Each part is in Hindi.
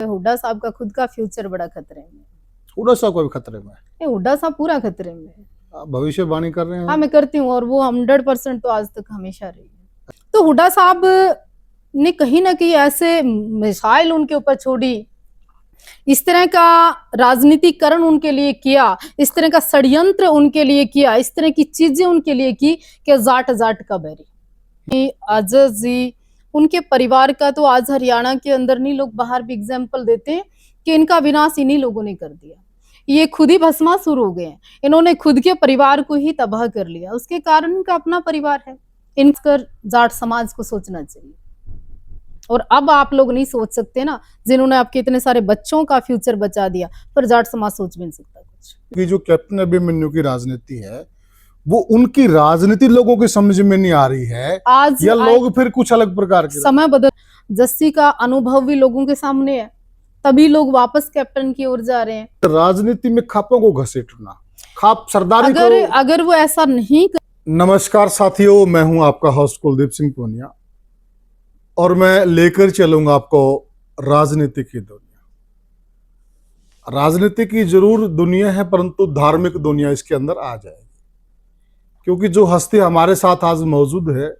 हुड्डा साहब का खुद का फ्यूचर बड़ा खतरे में है। हुड्डा साहब का भी खतरे में है? हुड्डा साहब पूरा खतरे में है। आप भविष्यवाणी कर रहे हैं? हाँ, मैं करती हूँ और वो 100% तो आज तक हमेशा रही है। तो हुड्डा साहब ने कहीं ना कहीं ऐसे मिसाइल उनके ऊपर छोड़ी, इस तरह का राजनीतिकरण उनके लिए किया, इस तरह का षड्यंत्र उनके लिए किया, इस तरह की चीजें उनके लिए की कि जाट जाट का बैरी। अजय जी उनके परिवार का तो आज हरियाणा के अंदर नहीं, लोग बाहर भी एग्जाम्पल देते हैं कि इनका विनाश इन्हीं लोगों ने कर दिया। ये खुद ही भस्मासुर हो गए हैं, इन्होंने खुद के परिवार को ही तबाह कर लिया। उसके कारण इनका अपना परिवार है। इनकर जाट समाज को सोचना चाहिए। और अब आप लोग नहीं सोच सकते ना, जिन्होंने आपके इतने सारे बच्चों का फ्यूचर बचा दिया, पर जाट समाज सोच भी नहीं सकता कुछ। कि जो कैप्टन अभिमन्यु की राजनीति है, वो उनकी राजनीति लोगों की समझ में नहीं आ रही है, आज या लोग फिर कुछ अलग प्रकार के समय बदल, जस्सी का अनुभव भी लोगों के सामने है, तभी लोग वापस कैप्टन की ओर जा रहे हैं। राजनीति में खापों को घसीटना, खाप सरदारी अगर वो ऐसा नहीं नमस्कार साथियों, मैं हूं आपका होस्ट कुलदीप सिंह पूनिया और मैं लेकर चलूंगा आपको राजनीति की दुनिया। राजनीति की जरूर दुनिया है, परंतु धार्मिक दुनिया इसके अंदर आ जाएगी, क्योंकि जो हस्ती हमारे साथ आज मौजूद है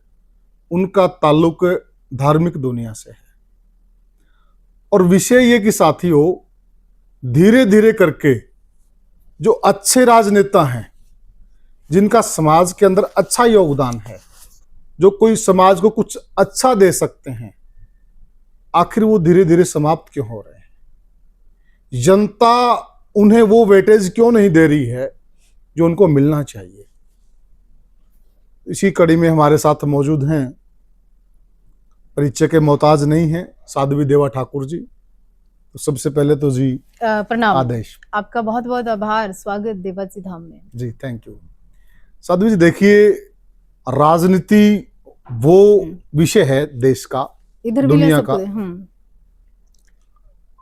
उनका ताल्लुक धार्मिक दुनिया से है। और विषय ये कि साथियों, धीरे धीरे करके जो अच्छे राजनेता हैं, जिनका समाज के अंदर अच्छा योगदान है, जो कोई समाज को कुछ अच्छा दे सकते हैं, आखिर वो धीरे धीरे समाप्त क्यों हो रहे हैं? जनता उन्हें वो वेटेज क्यों नहीं दे रही है जो उनको मिलना चाहिए? इसी कड़ी में हमारे साथ मौजूद हैं, परिचय के मोहताज नहीं हैं, साध्वी देवा ठाकुर जी। तो सबसे पहले तो जी प्रणाम, आदेश, आपका बहुत बहुत आभार, स्वागत देवासी धाम में जी। थैंक यू साध्वी जी। देखिए, राजनीति वो विषय है देश का, इधर दुनिया का,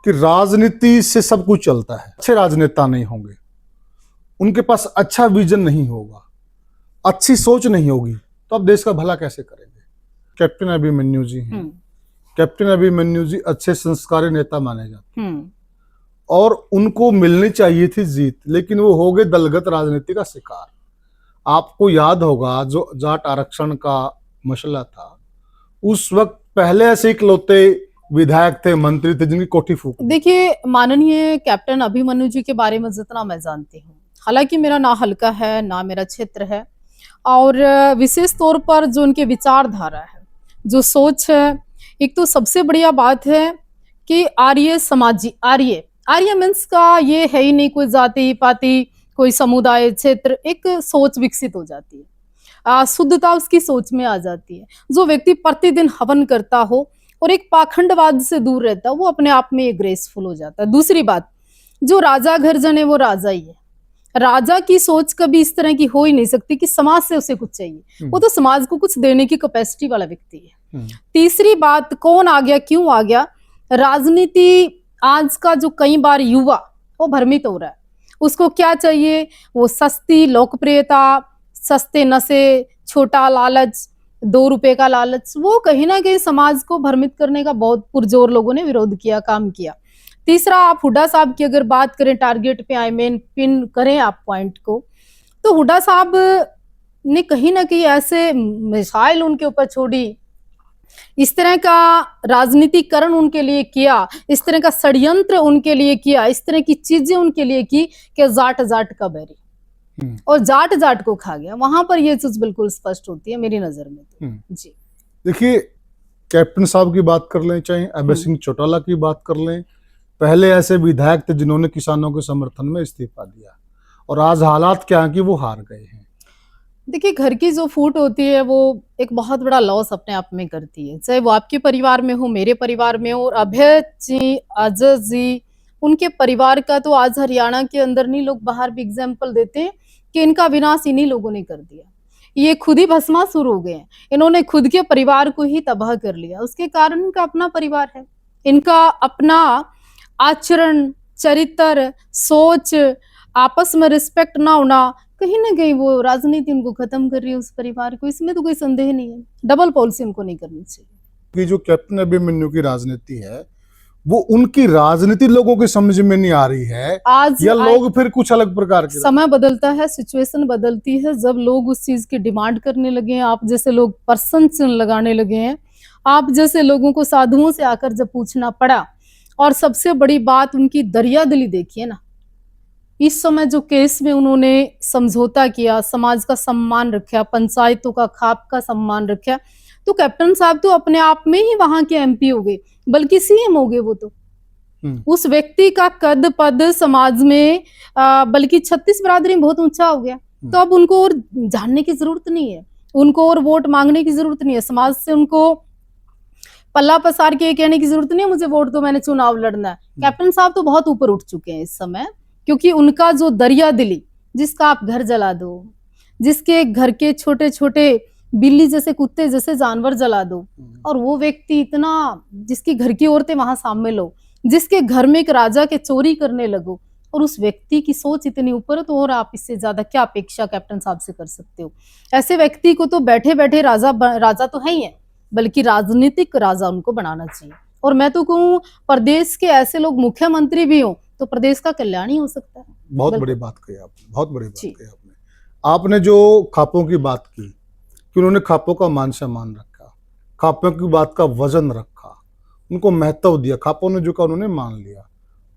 कि राजनीति से सब कुछ चलता है। अच्छे राजनेता नहीं होंगे, उनके पास अच्छा विजन नहीं होगा, अच्छी सोच नहीं होगी, तो अब देश का भला कैसे करेंगे? कैप्टन अभिमन्यु जी हैं। कैप्टन अभिमन्यु जी अच्छे संस्कारी नेता माने जाते हैं और उनको मिलनी चाहिए थी जीत, लेकिन वो हो गए दलगत राजनीति का शिकार। आपको याद होगा जो जाट आरक्षण का मसला था, उस वक्त पहले ऐसे इकलौते विधायक थे, मंत्री थे, जिनकी कोठी फूक। देखिए, माननीय कैप्टन अभिमन्यु जी के बारे में जितना मैं जानती हूँ, हालांकि मेरा ना हल्का है ना मेरा क्षेत्र है, और विशेष तौर पर जो उनके विचारधारा है, जो सोच है, एक तो सबसे बढ़िया बात है कि आर्य समाजी, आर्य मीन्स का ये है ही नहीं कोई जाति पाति, कोई समुदाय, क्षेत्र, एक सोच विकसित हो जाती है, शुद्धता उसकी सोच में आ जाती है। जो व्यक्ति प्रतिदिन हवन करता हो और एक पाखंडवाद से दूर रहता है, वो अपने आप में ग्रेसफुल हो जाता है। दूसरी बात, जो राजा घर जने वो राजा ही है। राजा की सोच कभी इस तरह की हो ही नहीं सकती कि समाज से उसे कुछ चाहिए, वो तो समाज को कुछ देने की कैपेसिटी वाला व्यक्ति है। तीसरी बात, कौन आ गया, क्यों आ गया? राजनीति आज का जो कई बार युवा वो भ्रमित हो रहा है, उसको क्या चाहिए? वो सस्ती लोकप्रियता, सस्ते नशे, छोटा लालच, 2 रुपए का लालच, वो कहीं ना कहीं समाज को भ्रमित करने का बहुत पुरजोर लोगों ने विरोध किया, काम किया। तीसरा, आप हुड्डा साहब की अगर बात करें, टारगेट पे आई मीन पिन करें आप पॉइंट को, तो हुड्डा साहब ने कहीं ना कहीं ऐसे मिसाइल उनके ऊपर छोड़ी, इस तरह का राजनीतिकरण उनके लिए किया, इस तरह का षड्यंत्र उनके लिए किया, इस तरह की चीजें उनके लिए की कि जाट जाट का बैरी और जाट जाट को खा गया। वहां पर यह चीज बिल्कुल स्पष्ट होती है मेरी नजर में तो। जी देखिए, कैप्टन साहब की बात कर लें, चाहे अभय सिंह चौटाला की बात कर लें, पहले ऐसे विधायक थे जिन्होंने किसानों के समर्थन में इस्तीफा दिया, और आज हालात क्या है कि वो हार गए हैं। देखिए, घर की जो फूट होती है वो एक बहुत बड़ा लॉस अपने आप में करती है, चाहे वो आपके परिवार में हो, मेरे परिवार में हो। और अभय जी, अजय जी, उनके परिवार का तो आज हरियाणा के अंदर नहीं, लोग बाहर भी एग्जाम्पल देते हैं कि इनका विनाश इन्हीं लोगों ने कर दिया। ये खुद ही भस्मासुर हो गए हैं, इन्होंने खुद के परिवार को ही तबाह कर लिया। उसके कारण इनका अपना परिवार है, इनका अपना आचरण, चरित्र, सोच, आपस में रिस्पेक्ट ना होना, कहीं ना कहीं वो राजनीति उनको खत्म कर रही है, उस परिवार को। इसमें तो कोई संदेह नहीं है, डबल पॉलिसी उनको नहीं करनी चाहिए। कि जो कैप्टन अभिमन्यु की राजनीति है, वो उनकी राजनीति लोगों की समझ में नहीं आ रही है, आज या लोग फिर कुछ अलग प्रकार के। समय बदलता है, सिचुएशन बदलती है, जब लोग उस चीज की डिमांड करने लगे हैं, आप जैसे लोग पर्सन चिन्ह लगाने लगे हैं, आप जैसे लोगों को साधुओं से आकर जब पूछना पड़ा, और सबसे बड़ी बात उनकी दरियादिली देखिए ना, इस समय जो केस में उन्होंने समझौता किया, समाज का सम्मान रखा, पंचायतों का खाप का सम्मान रखा, तो कैप्टन साहब तो अपने आप में ही वहां के एमपी हो गए, बल्कि सीएम हो गए वो तो। उस व्यक्ति का कद पद समाज में बल्कि 36 बिरादरी में बहुत ऊंचा हो गया, तो अब उनको और जानने की जरूरत नहीं है, उनको और वोट मांगने की जरूरत नहीं है, समाज से उनको पल्ला पसार के कहने की जरूरत नहीं है मुझे वोट दो, मैंने चुनाव लड़ना है। कैप्टन साहब तो बहुत ऊपर उठ चुके हैं इस समय, क्योंकि उनका जो दरिया दिली, जिसका आप घर जला दो, जिसके घर के छोटे छोटे बिल्ली जैसे कुत्ते जैसे जानवर जला दो, और वो व्यक्ति इतना, जिसकी घर की औरतें वहां शामिल हो, जिसके घर में एक राजा के चोरी करने लगो, और उस व्यक्ति की सोच इतनी ऊपर है, तो और आप इससे ज्यादा क्या अपेक्षा कैप्टन साहब से कर सकते हो। ऐसे व्यक्ति को तो बैठे बैठे राजा तो है ही है, बल्कि राजनीतिक राजा उनको बनाना चाहिए। और मैं तो कहूँ प्रदेश के ऐसे लोग मुख्यमंत्री भी हो तो प्रदेश का कल्याण ही हो सकता है। बहुत बड़ी बात कही आपने, बहुत बड़ी बात कही आपने। आपने जो खापों की बात की कि उन्होंने खापों का मान सम्मान रखा, खापों की बात का वजन रखा, उनको महत्व दिया, खापों ने जो कहा उन्होंने मान लिया।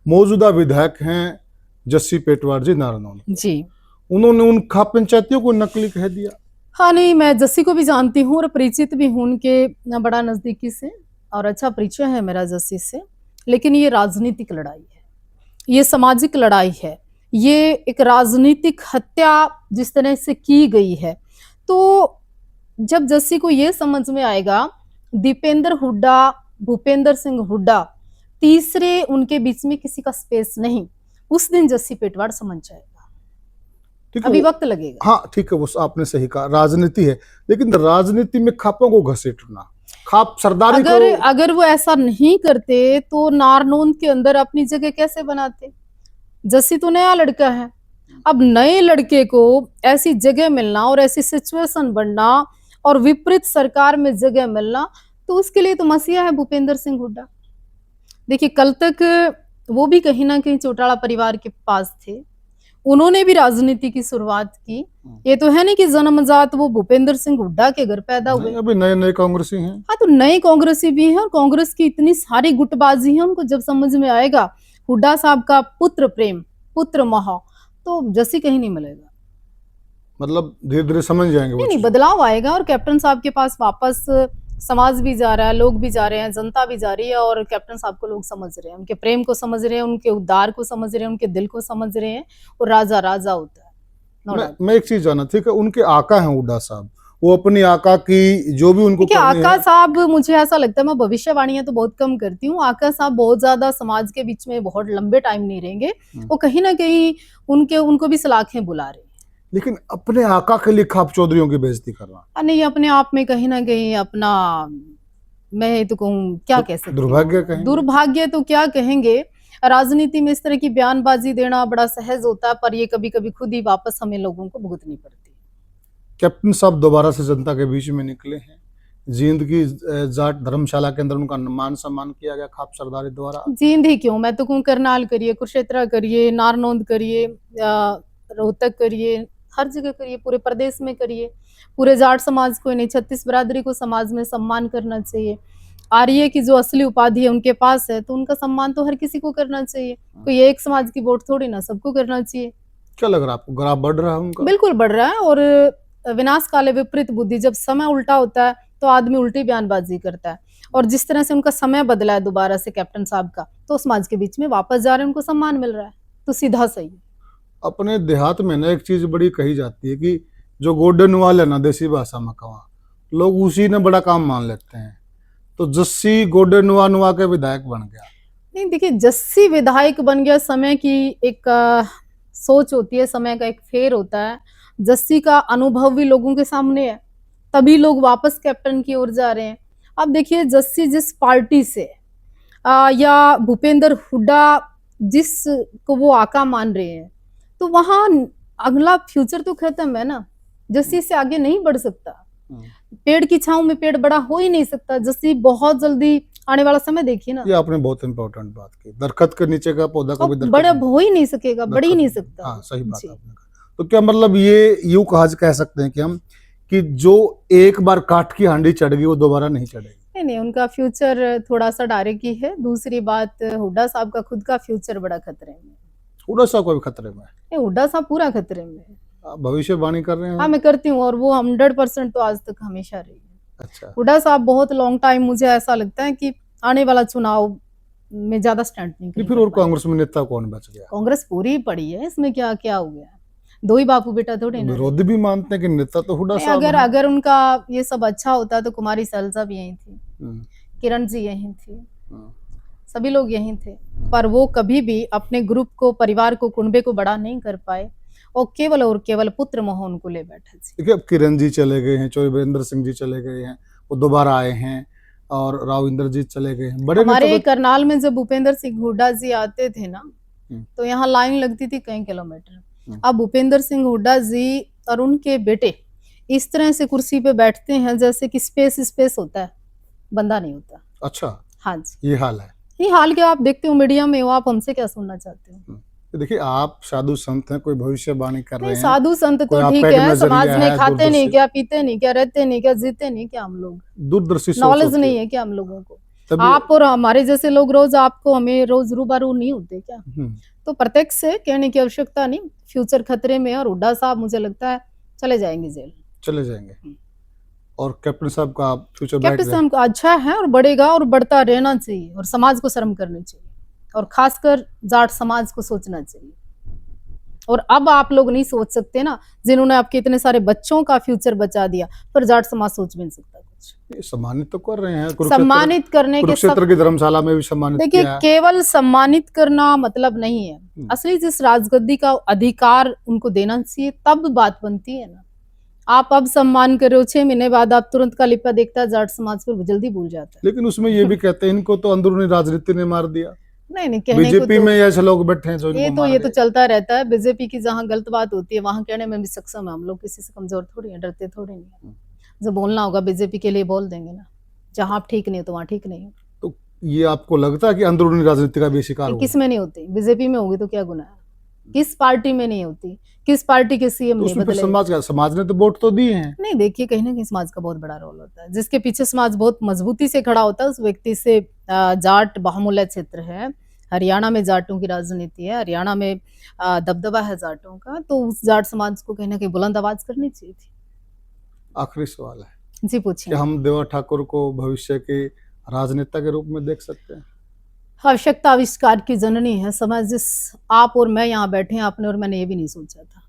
मौजूदा विधायक हैं जस्सी पेटवार जी नारनौल जी, उन्होंने उन खाप पंचायतियों को नकली कह दिया। हाँ नहीं, मैं जस्सी को भी जानती हूँ और परिचित भी हूँ उनके बड़ा नजदीकी से, और अच्छा परिचय है मेरा जस्सी से। लेकिन ये राजनीतिक लड़ाई है, ये सामाजिक लड़ाई है, ये एक राजनीतिक हत्या जिस तरह से की गई है। तो जब जस्सी को ये समझ में आएगा दीपेंद्र हुड्डा, भूपेंद्र सिंह हुड्डा, तीसरे उनके बीच में किसी का स्पेस नहीं, उस दिन जस्सी पेटवार समझ जाएगा। अभी वक्त लगेगा। हाँ ठीक है, वो आपने सही कहा, राजनीति है, लेकिन राजनीति में खापों को घसीटना, खाप सरदारी अगर वो ऐसा नहीं करते तो नारनौंद के अंदर अपनी जगह कैसे बनाते। जस्सी तो नया लड़का है, अब नए लड़के को ऐसी जगह मिलना और ऐसी सिचुएशन बनना और विपरीत सरकार में जगह मिलना, तो उसके लिए तो मसीहा है भूपेंद्र सिंह हुड्डा। देखिए कल तक वो भी कहीं ना कहीं चौटाला परिवार के पास थे, उन्होंने भी राजनीति की शुरुआत की। ये तो है नहीं कि जन्मजात वो भूपेंद्र सिंह हुड्डा के घर पैदा हुए, अभी नए नए कांग्रेसी हैं। हाँ तो नए कांग्रेसी भी हैं, और कांग्रेस की इतनी सारी गुटबाजी है, उनको जब समझ में आएगा हुड्डा साहब का पुत्र प्रेम, पुत्र मोह, तो जस्सी कहीं नहीं मिलेगा। मतलब धीरे धीरे समझ जाएंगे, नहीं, बदलाव आएगा, और कैप्टन साहब के पास वापस समाज भी जा रहा है, लोग भी जा रहे हैं, जनता भी जा रही है, और कैप्टन साहब को लोग समझ रहे हैं, उनके प्रेम को समझ रहे हैं, उनके उद्धार को समझ रहे हैं, उनके दिल को समझ रहे हैं, और राजा राजा होता है। मैं एक चीज जाना, ठीक है, उनके आका हैं हुड्डा साहब, वो अपनी आका की जो भी उनको आका साहब, मुझे ऐसा लगता है, मैं भविष्यवाणियां तो बहुत कम करती हूँ, आका साहब बहुत ज्यादा समाज के बीच में बहुत लंबे टाइम नहीं रहेंगे, वो कहीं ना कहीं उनको भी सलाखें बुला रहे हैं। लेकिन अपने आका के लिए खाप चौधरीयों की बेइज्जती करना, नहीं, अपने आप में कहीं ना कहीं अपना, मैं तो कहूँ क्या कह सकते, दुर्भाग्य कहेंगे, दुर्भाग्य तो क्या कहेंगे। राजनीति में इस तरह की बयानबाजी देना बड़ा सहज होता है, पर ये कभी कभी खुद ही वापस हमें लोगों को भुगतनी पड़ती है। कैप्टन साहब दोबारा से जनता के बीच में निकले हैं, जींद की जाट धर्मशाला के अंदर उनका मान सम्मान किया गया खाप सरदारी द्वारा। जींद ही क्यों, मैं तो कहूँ करनाल करिए, कुरुक्षेत्र करिए, नारनौंद करिए, रोहतक करिए, हर जगह करिए, पूरे प्रदेश में करिए, पूरे जाट समाज को नहीं, 36 बिरादरी को समाज में सम्मान करना चाहिए। आर्य की जो असली उपाधि है उनके पास है, तो उनका सम्मान तो हर किसी को करना चाहिए, कोई एक समाज की वोट थोड़ी ना, सबको करना चाहिए। क्या लग रहा है आपको, ग्राफ बढ़ रहा है उनका? बिल्कुल बढ़ रहा है, और विनाश काले विपरीत बुद्धि, जब समय उल्टा होता है तो आदमी उल्टी बयानबाजी करता है, और जिस तरह से उनका समय बदला है दोबारा से कैप्टन साहब का, तो समाज के बीच में वापस जा रहे हैं, उनको सम्मान मिल रहा है, तो सीधा सही है। अपने देहात में ना एक चीज बड़ी कही जाती है कि जो गोल्डन वाल है ना, देसी भाषा में कहा, लोग उसी ने बड़ा काम मान लेते हैं, तो जस्सी गोल्डन नुआ के विधायक बन गया। नहीं देखिए, जस्सी विधायक बन गया, समय की एक सोच होती है, समय का एक फेर होता है, जस्सी का अनुभव भी लोगों के सामने है, तभी लोग वापस कैप्टन की ओर जा रहे हैं। अब देखिए जस्सी जिस पार्टी से या भूपेंद्र हुड्डा जिस को वो आका मान रहे हैं, तो वहां अगला फ्यूचर तो खत्म है ना, जस्सी से आगे नहीं बढ़ सकता, पेड़ की छांव में पेड़ बड़ा हो ही नहीं सकता। जस्सी बहुत जल्दी आने वाला समय देखिए ना, ये आपने बहुत इम्पोर्टेंट बात की। दरख्त के नीचे का पौधा कभी अब बड़ा दरख्त हो ही नहीं सकेगा, बढ़ ही दरख्त नहीं नहीं। सकता हाँ, वो। सही बात जी। आपने कहा। तो क्या मतलब ये यूं कह सकते हैं कि हम कि जो एक बार काठ की हांडी चढ़ गई वो दोबारा नहीं चढ़ेगी। नहीं, नहीं, उनका फ्यूचर थोड़ा-सा डायरेक्ट ही है। दूसरी बात, हुड्डा साहब का खुद का फ्यूचर बड़ा खतरे में है। हुड्डा साहब को भी खतरे में है। नहीं, हुड्डा साहब पूरा खतरे में है। आप भविष्यवाणी कर रहे हाँ, हैं? मैं करती हूँ और वो 100% तो आज तक हमेशा रही है। अच्छा। हुड्डा साहब बहुत लॉन्ग टाइम, मुझे ऐसा लगता है कि आने वाला चुनाव में ज़्यादा स्टैंड नहीं नहीं, कहीं फिर कर और पाएँगे। कांग्रेस में नेता कौन बच गया? कांग्रेस पूरी ही पड़ी है, इसमें क्या हो गया? 2 ही बापू बेटा थोड़ी ना रहे। विरोधी भी मानते हैं कि नेता तो हुड्डा नहीं, साहब अगर हैं। अगर उनका ये सब अच्छा होता तो कुमारी सैलजा भी यहीं थी, हम्म, किरण जी यहीं थी, हम्म। सभी लोग यहीं थे। पर वो कभी भी अपने ग्रुप को, परिवार को, कुनबे को बड़ा नहीं कर पाए और केवल पुत्र मोह उनको ले बैठे थे। देखिए, अब किरण जी चले गए हैं, चौधरी वीरेंद्र सिंह जी चले गए हैं, वो दोबारा आए हैं, और राव इंद्रजीत चले गए हैं। बड़े नेता हमारे तो करनाल में जब भूपेंद्र सिंह हुड्डा जी आते थे ना, हम्म, तो यहाँ लाइन लगती थी कई किलोमीटर। हम्म। अब भूपेंद्र सिंह हुड्डा जी और उनके बेटे इस तरह से कुर्सी पे बैठते हैं जैसे कि स्पेस होता है, बंदा नहीं होता। अच्छा, हाँ जी, ये हाल है। ये हाल के आप देखते हो, मीडिया में हो, आप हमसे क्या सुनना चाहते हो? तो देखिए, आप साधु संत हैं, कोई भविष्यवाणी कर नहीं, रहे हैं, साधु संत कोई तो आपका ठीक एक है, समाज नजरिया में है, खाते नहीं दूरदर्शी क्या, पीते नहीं क्या, रहते नहीं क्या, जीते नहीं क्या हम लोग? दूरदर्शी सोच नॉलेज होती नहीं है। है क्या हम लोगों को? तभी आप और हमारे जैसे लोग रोज आपको, हमें रोज रूबरू नहीं होते क्या? हम्म, तो प्रत्यक्ष से कहने की आवश्यकता नहीं, फ्यूचर खतरे में है और हुड्डा साहब मुझे लगता है चले जाएंगे जेल। चले जाएंगे। और कैप्टन साहब का फ्यूचर ब्राइट कैप्टन रहे। साहब का अच्छा है और बढ़ेगा और बढ़ता रहना चाहिए और समाज को शर्म करनी चाहिए और खासकर जाट समाज को सोचना चाहिए। और अब आप लोग नहीं सोच सकते ना, जिन्होंने आपके इतने सारे बच्चों का फ्यूचर बचा दिया, पर जाट समाज सोच भी नहीं सकता कुछ। ये सम्मानित तो कर रहे हैं, सम्मानित करने के सब, कुरुक्षेत्र की धर्मशाला में भी सम्मानित देखिए, किया है। केवल सम्मानित करना मतलब नहीं है, असली जिस राजगद्दी का अधिकार उनको देना चाहिए तब बात बनती है ना। आप अब सम्मान कर रहे हो, 6 महीने बाद आप तुरंत का लिपा देखता है जाट समाज पर जल्दी भूल जाता है। लेकिन उसमें ये भी कहते हैं इनको तो अंदरूनी राजनीति ने मार दिया। नहीं, कहने को बीजेपी तो में ऐसे लोग बैठे हैं जो इनको मार ये तो गए। चलता रहता है। बीजेपी की जहाँ गलत बात होती है वहां कहने में भी सक्षम है हम लोग, किसी से कमजोर थोड़ी है, डरते थोड़ी नहीं है। जब बोलना होगा बीजेपी के लिए बोल देंगे ना, जहां आप ठीक नहीं हो तो वहां ठीक नहीं हो। तो ये आपको लगता है कि अंदरूनी राजनीति का भी शिकार किस हुआ? में नहीं होती? बीजेपी में होगी तो क्या गुनाह है? किस पार्टी में नहीं होती? किस पार्टी के सीएम तो नहीं उसमें फिर बदले? समाज ने तो वोट तो दिए हैं। नहीं, देखिए, कहीं ना कहीं समाज का बहुत बड़ा रोल होता है। जिसके पीछे समाज बहुत मजबूती से खड़ा होता है उस व्यक्ति से। जाट बहुमूल्य क्षेत्र है, हरियाणा में जाटों की राजनीति है, हरियाणा में दबदबा है जाटों का, तो उस जाट समाज को कहीं ना कहीं बुलंद आवाज करनी चाहिए थी। आखिरी सवाल है, जी, क्या पूछिए। हम देवा ठाकुर को भविष्य के राजनेता के रूप में देख सकते हैं? आवश्यकता आविष्कार की जननी है समाज। जिस आप और मैं यहाँ बैठे हैं, आपने और मैंने ये भी नहीं सोचा था।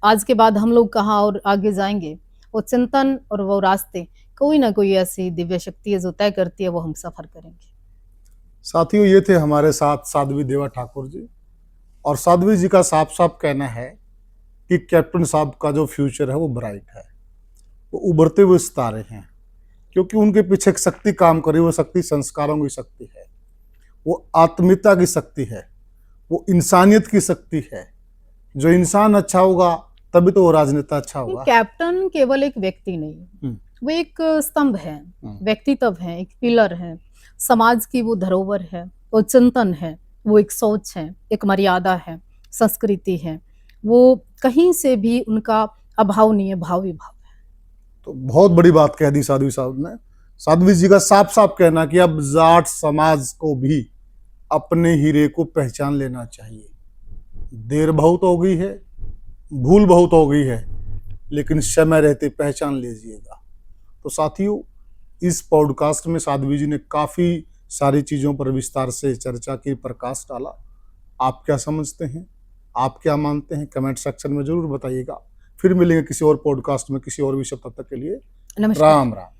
आज के बाद हम लोग कहाँ और आगे जाएंगे, वो चिंतन और वो रास्ते कोई ना कोई ऐसी दिव्य शक्ति है जो तय करती है, वो हम सफर करेंगे। साथियों, ये थे हमारे साथ साध्वी देवा ठाकुर जी, और साध्वी जी का साफ साफ कहना है कि कैप्टन साहब का जो फ्यूचर है वो ब्राइट है, वो उभरते हुए सितारे हैं, क्योंकि उनके पीछे एक शक्ति काम कर रही है। वो शक्ति संस्कारों की शक्ति है, वो आत्मीयता की शक्ति है, वो इंसानियत की शक्ति है। जो इंसान अच्छा होगा तभी तो वो राजनेता अच्छा होगा। कैप्टन केवल एक व्यक्ति नहीं, वो एक स्तंभ है, व्यक्तित्व है, एक पिलर है, समाज की वो धरोहर है, वो चिंतन है, वो एक सोच है, एक मर्यादा है, संस्कृति है। वो कहीं से भी उनका अभाव नहीं है, भाव ही भाव है। तो बहुत बड़ी बात कह दी साध्वी साहब ने। साध्वी जी का साफ साफ कहना कि अब जाट समाज को भी अपने हीरे को पहचान लेना चाहिए। देर बहुत हो गई है, भूल बहुत हो गई है, लेकिन समय रहते पहचान लीजिएगा। तो साथियों, इस पॉडकास्ट में साध्वी जी ने काफ़ी सारी चीज़ों पर विस्तार से चर्चा की, प्रकाश डाला। आप क्या समझते हैं, आप क्या मानते हैं, कमेंट सेक्शन में ज़रूर बताइएगा। फिर मिलेंगे किसी और पॉडकास्ट में किसी और विषय। तब तक के लिए नमस्कार। राम राम।